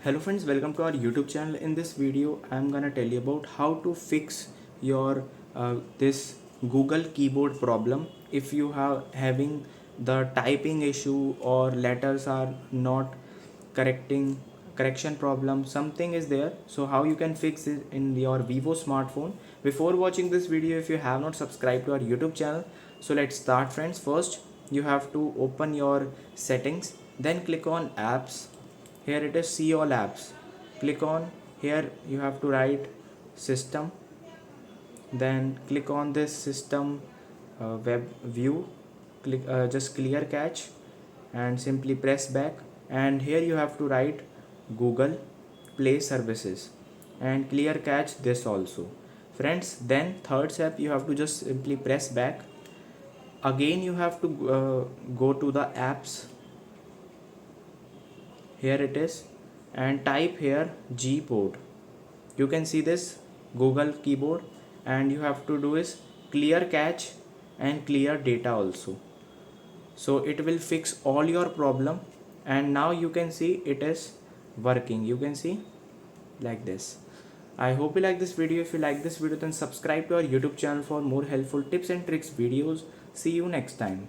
Hello friends, welcome to our YouTube channel. In this video I'm gonna tell you about how to fix your this Google keyboard problem. If you have having the typing issue or letters are not correction problem, something is there, so how you can fix it in your Vivo smartphone. Before watching this video, if you have not subscribed to our YouTube channel, so let's start friends. First you have to open your settings, then click on apps. Here it is, see all apps. Click on here, you have to write system, then click on this system web view. Click just clear cache and simply press back, and here you have to write Google Play Services and clear cache this also friends. Then third step, you have to just simply press back again. You have to go to the apps. Here it is, and type here Gboard. You can see this Google keyboard, and you have to do is clear cache and clear data also. So it will fix all your problem, and now you can see it is working. You can see like this. I hope you like this video. If you like this video, then subscribe to our YouTube channel for more helpful tips and tricks videos. See you next time.